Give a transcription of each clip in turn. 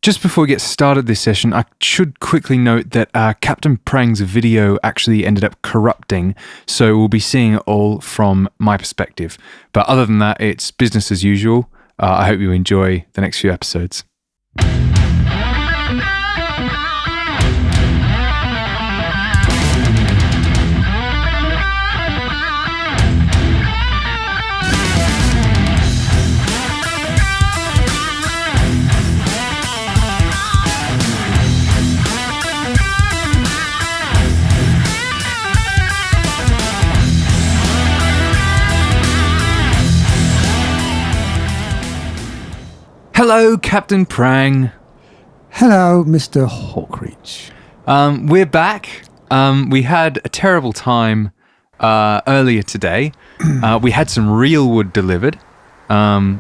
Just before we get started this session, I should quickly note that Captain Prang's video actually ended up corrupting, so we'll be seeing it all from my perspective. But other than that, it's business as usual. I hope you enjoy the next few episodes. Hello, Captain Prang. Hello, Mr. HawkReach. We're back. We had a terrible time earlier today. We had some real wood delivered,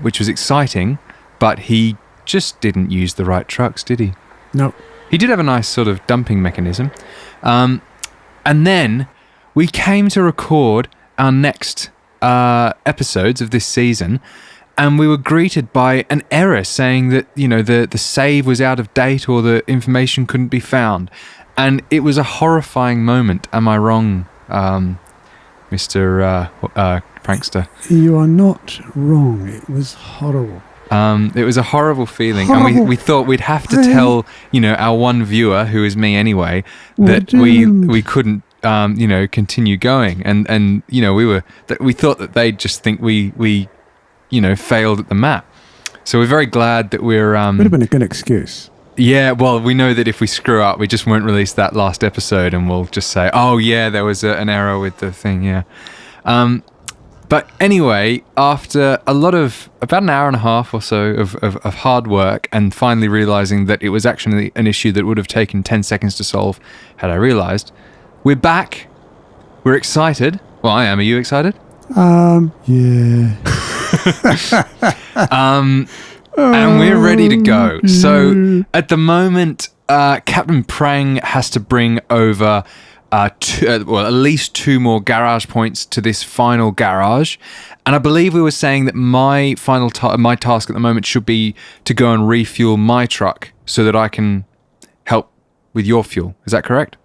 which was exciting, but he just didn't use the right trucks, did he? No. He did have a nice sort of dumping mechanism. And then we came to record our next episodes of this season, and we were greeted by an error saying that, you know, the save was out of date or the information couldn't be found. And it was a horrifying moment. Am I wrong, Mr. Prankster? You are not wrong. It was horrible. It was a horrible feeling. Horrible. And we thought we'd have to tell, you know, our one viewer, who is me anyway, that we couldn't, continue going. And you know, we thought that they'd just think we failed at the map. So we're very glad that we're... Would have been a good excuse. Yeah, well, we know that if we screw up, we just won't release that last episode and we'll just say, oh, yeah, there was an error with the thing, yeah. But anyway, after about an hour and a half or so of hard work and finally realising that it was actually an issue that would have taken 10 seconds to solve had I realised, we're back. We're excited. Well, I am. Are you excited? Yeah. And we're ready to go. So at the moment, Captain Prang has to bring over at least 2 more garage points to this final garage. And I believe we were saying that my final my task at the moment should be to go and refuel my truck so that I can help with your fuel. Is that correct?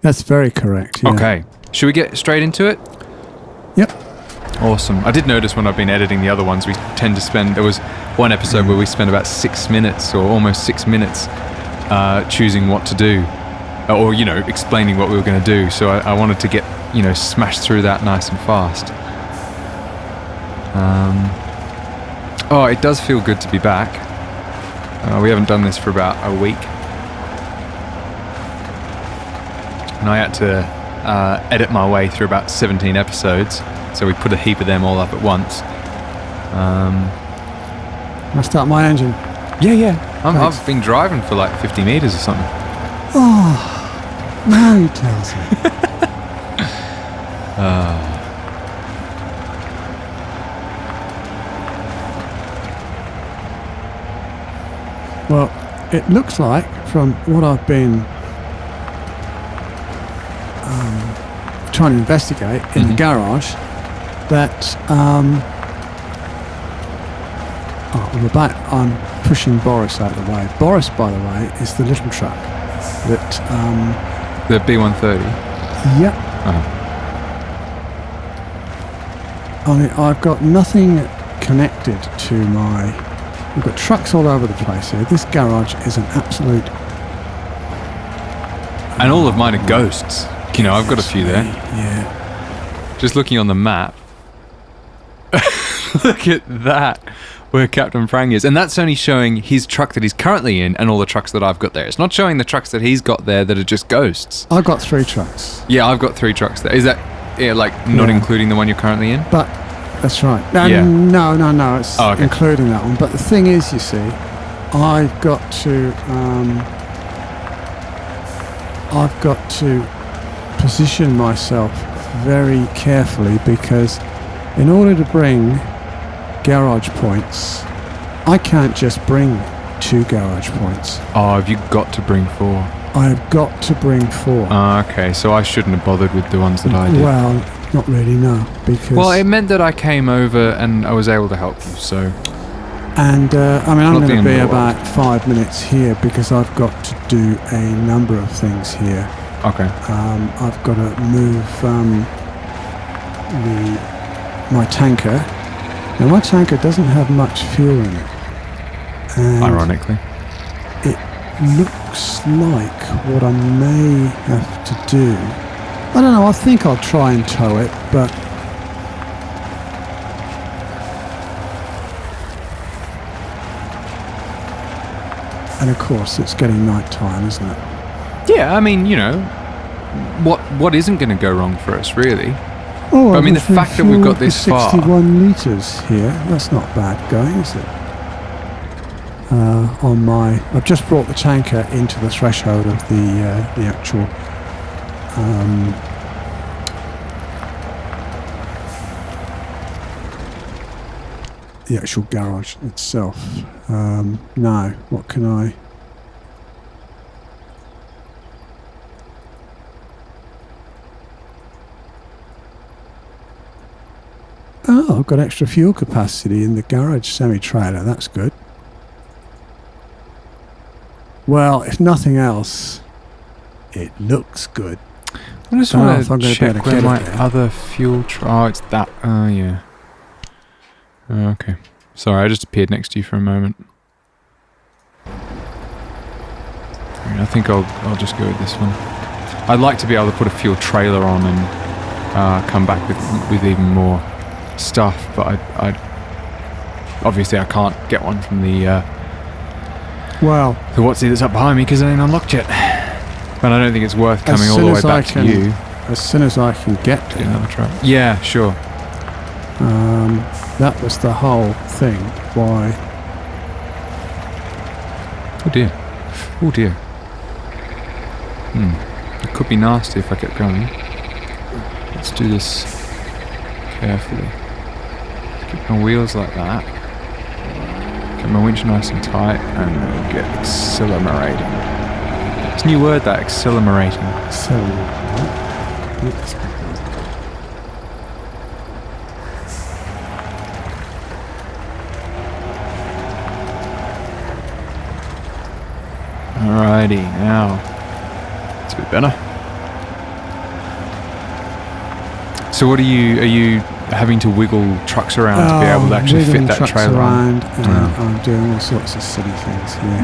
That's very correct. Yeah. Okay. Should we get straight into it? Yep. Awesome. I did notice when I've been editing the other ones, we tend to spend... There was one episode where we spent about 6 minutes or almost 6 minutes choosing what to do or, explaining what we were going to do. So I wanted to get, smashed through that nice and fast. It does feel good to be back. We haven't done this for about a week. And I had to edit my way through about 17 episodes. So we put a heap of them all up at once. Can I start my engine? Yeah. I've been driving for like 50 metres or something. Oh, now he tells me. Well, it looks like, from what I've been trying to investigate in the garage, that I'm pushing Boris out of the way. Boris, by the way, is the little truck that the B130. Yep. I mean, I've got nothing connected to we've got trucks all over the place here. This garage is an absolute... And all of mine are ghosts. I've got a few there. Yeah. Just looking on the map. Look at that, where Captain Prang is. And that's only showing his truck that he's currently in and all the trucks that I've got there. It's not showing the trucks that he's got there that are just ghosts. I've got 3 trucks. Yeah, I've got 3 trucks there. Is that, not including the one you're currently in? But, that's right. No, it's including that one. But the thing is, you see, I've got to position myself very carefully, because in order to bring garage points, I can't just bring 2 garage points. Oh, have you got to bring 4? I've got to bring 4. Okay, so I shouldn't have bothered with the ones that I did. Well, not really, no, because... Well, it meant that I came over and I was able to help you, so... And I mean, I'm Not the going to end of be the world. about 5 minutes here because I've got to do a number of things here. Okay. I've got to move my tanker. Now my tanker doesn't have much fuel in it. And Ironically. it looks like what I may have to do. I don't know, I think I'll try and tow it, but and of course it's getting night time, isn't it? Yeah, I mean, you know, what isn't going to go wrong for us, really? Oh, But I mean, the I've fact that we've got refueled this for far. 61 litres here. That's not bad going, is it? I've just brought the tanker into the threshold of the actual garage itself. Now, what can I? Oh, I've got extra fuel capacity in the garage semi-trailer. That's good. Well, if nothing else, it looks good. I just Don't know want if I'm to gonna be able check to where get it my there. other fuel... Oh, it's that... Oh, yeah. Oh, okay. Sorry, I just appeared next to you for a moment. I think I'll just go with this one. I'd like to be able to put a fuel trailer on and come back with even more stuff, but I obviously I can't get one from the what's-it that's up behind me because I ain't unlocked yet. But I don't think it's worth coming all the way back to you. As soon as I can get Get there. another truck. Yeah, sure. That was the whole thing. Why? Oh dear. Oh dear. It could be nasty if I kept going. Let's do this carefully. Keep my wheels like that. Get my winch nice and tight and get accelerating. It's a new word, that, accelerating. So, Alrighty, now it's a bit better. So what are you having to wiggle trucks around to be able to actually fit that trailer on? around and I'm doing all sorts of silly things here.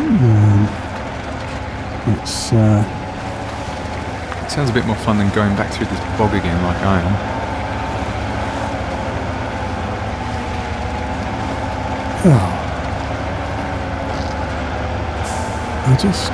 It's It sounds a bit more fun than going back through this bog again like I am. I just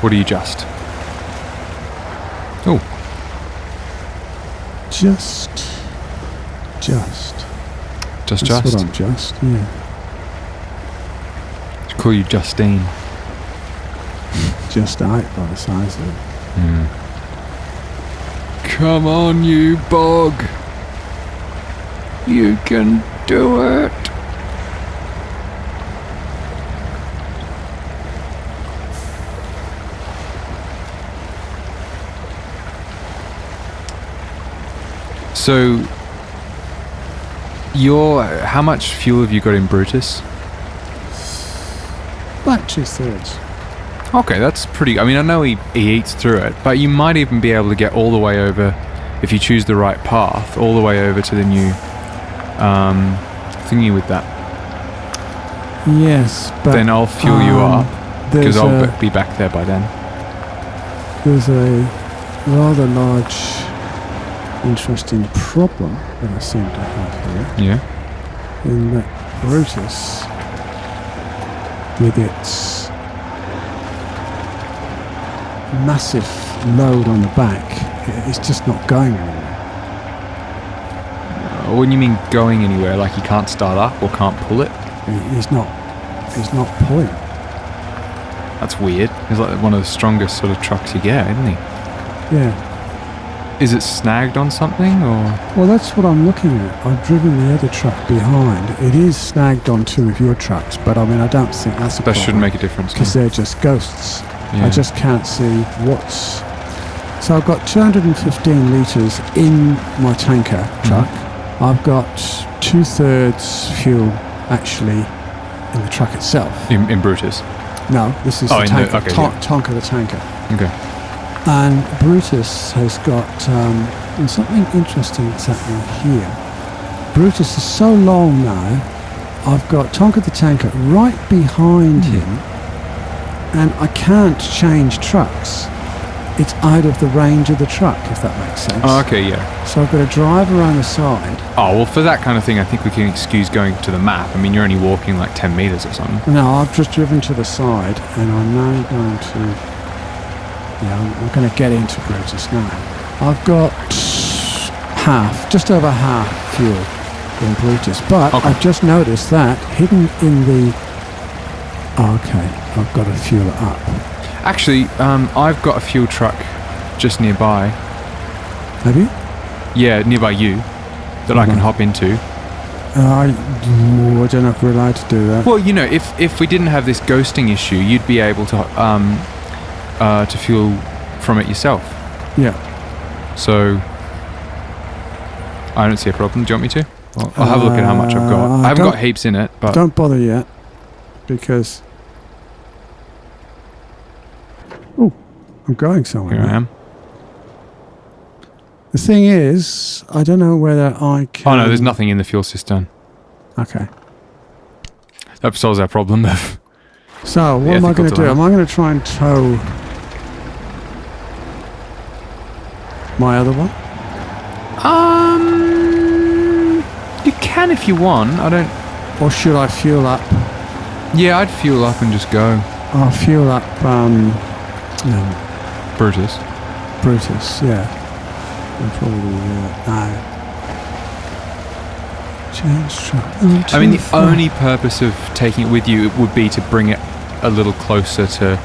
What are you just? Oh, just just. That's what I'm just, yeah. Should call you Justine. Just out by the size of it. Come on, you bog. You can do it. So, how much fuel have you got in Brutus? About 2/3. Okay, that's pretty... I mean, I know he eats through it, but you might even be able to get all the way over, if you choose the right path, all the way over to the new thingy with that. Yes, but Then I'll fuel you up, because there's I'll a- be back there by then. There's a rather large, interesting problem that I seem to have here. Yeah? In that Brutus, with its massive load on the back, it's just not going anywhere. When you mean going anywhere, like he can't start up or can't pull it? He's not pulling. That's weird. He's like one of the strongest sort of trucks you get, isn't he? Yeah. Is it snagged on something, or...? Well, that's what I'm looking at. I've driven the other truck behind. It is snagged on 2 of your trucks, but I mean, I don't think that's a That problem. shouldn't make a difference. Because they're just ghosts. Yeah. I just can't see what's... So I've got 215 litres in my tanker truck. I've got 2/3 fuel actually in the truck itself. In Brutus? No, this is the tanker. Tonka the tanker. Okay. And Brutus has got and something interesting that's happening here. Brutus is so long now. I've got Tonka the tanker right behind him, and I can't change trucks. It's out of the range of the truck, if that makes sense. Oh, okay, yeah. So I've got to drive around the side. Oh, well, for that kind of thing, I think we can excuse going to the map. I mean, you're only walking like 10 metres or something. No, I've just driven to the side, and I'm now going to... Yeah, I'm going to get into Brutus now. I've got just over half fuel in Brutus, but okay. I've just noticed that hidden in the... Okay, I've got to fuel it up. Actually, I've got a fuel truck just nearby. Have you? Yeah, nearby you, that I can hop into. I don't know if we're allowed to do that. Well, you know, if we didn't have this ghosting issue, you'd be able to fuel from it yourself. Yeah. So I don't see a problem. Do you want me to? I'll have a look at how much I've got. I haven't got heaps in it, but don't bother yet, because I'm going somewhere. here I am. The thing is, I don't know whether I can... Oh no, there's nothing in the fuel cistern. Okay. That solves our problem of... So, what am I going to do? Am I going to try and tow my other one? You can if you want. I don't... Or should I fuel up? Yeah, I'd fuel up and just go. I'll fuel up Brutus. Brutus, yeah. I'll probably no. Change truck. I mean, the only purpose of taking it with you would be to bring it a little closer to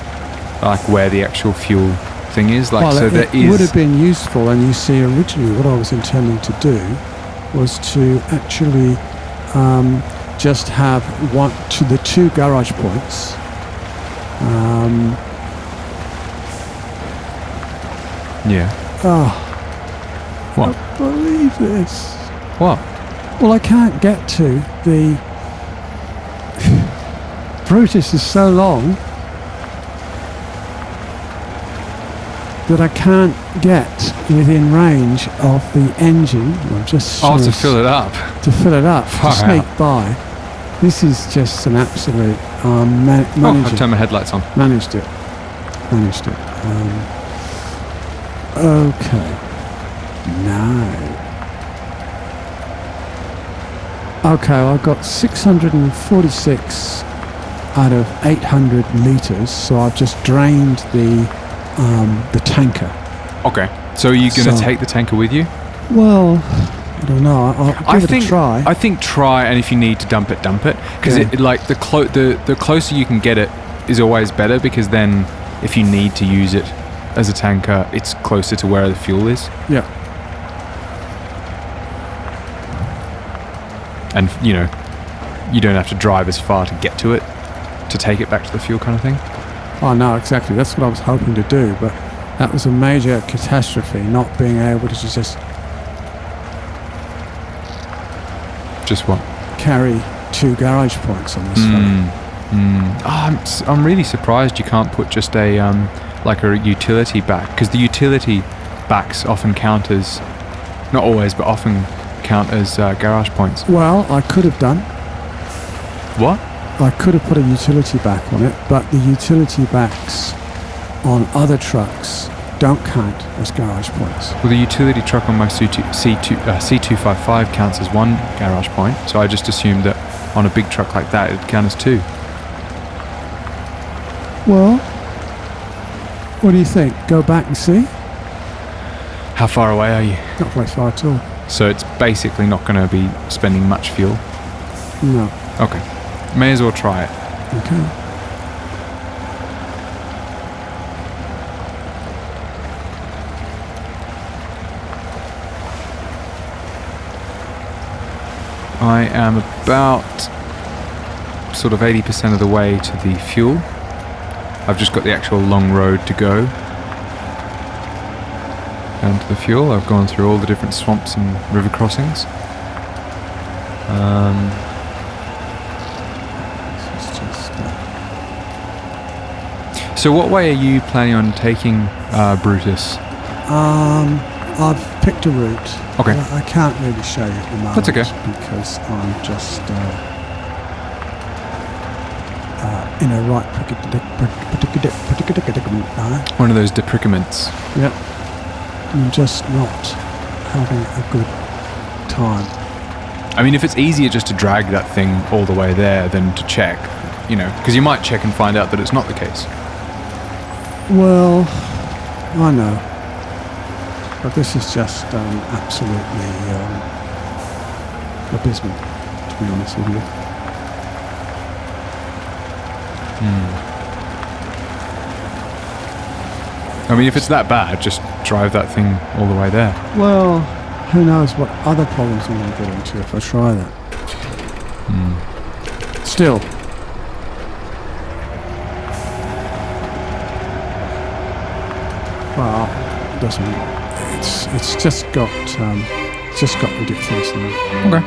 like where the actual fuel thing is. Like, well, so there is... It would have been useful, and you see, originally what I was intending to do was to actually just have the 2 garage points. Yeah. Oh, What? I can't believe this. What? Well, I can't get to the... Brutus is so long that I can't get within range of the engine. I'm just Oh, to fill it up. To fill it up, Far to sneak out. by. This is just an absolute... I've turned my headlights on. Managed it. Okay. Now. Okay, I've got 646 out of 800 litres, so I've just drained the tanker. Okay. So are you going to take the tanker with you? Well, I don't know. I'll give it a try. I think try, and if you need to dump it, because Yeah. the closer you can get it is always better, because then if you need to use it as a tanker, it's closer to where the fuel is. Yeah. And, you know, you don't have to drive as far to get to it, to take it back to the fuel kind of thing. Oh, no, exactly. That's what I was hoping to do, but that was a major catastrophe, not being able to just what? carry 2 garage points on this phone. Oh, I'm really surprised you can't put just a like a utility back, because the utility backs often count as, not always, but often count as garage points. Well, I could have done. What? I could have put a utility back on it, but the utility backs on other trucks don't count as garage points. Well, the utility truck on my C255 counts as 1 garage point, so I just assumed that on a big truck like that it'd count as 2. Well, what do you think? Go back and see? How far away are you? Not very far at all. So it's basically not going to be spending much fuel. No. Okay. May as well try it. Okay. I am about sort of 80% of the way to the fuel. I've just got the actual long road to go down to the fuel. I've gone through all the different swamps and river crossings. This is just... So what way are you planning on taking Brutus? I've picked a route. Okay. I can't really show you at the moment. That's okay. Because I'm just in a right predicament. One of those depredicaments. Yep. I'm just not having a good time. I mean, if it's easier just to drag that thing all the way there than to check, you know, because you might check and find out that it's not the case. Well, I know. But this is just absolutely abysmal, to be honest with you. I mean, if it's that bad, just drive that thing all the way there. Well, who knows what other problems I'm going to get into if I try that. Still. Well, it doesn't. It's just got ridiculous now. Okay.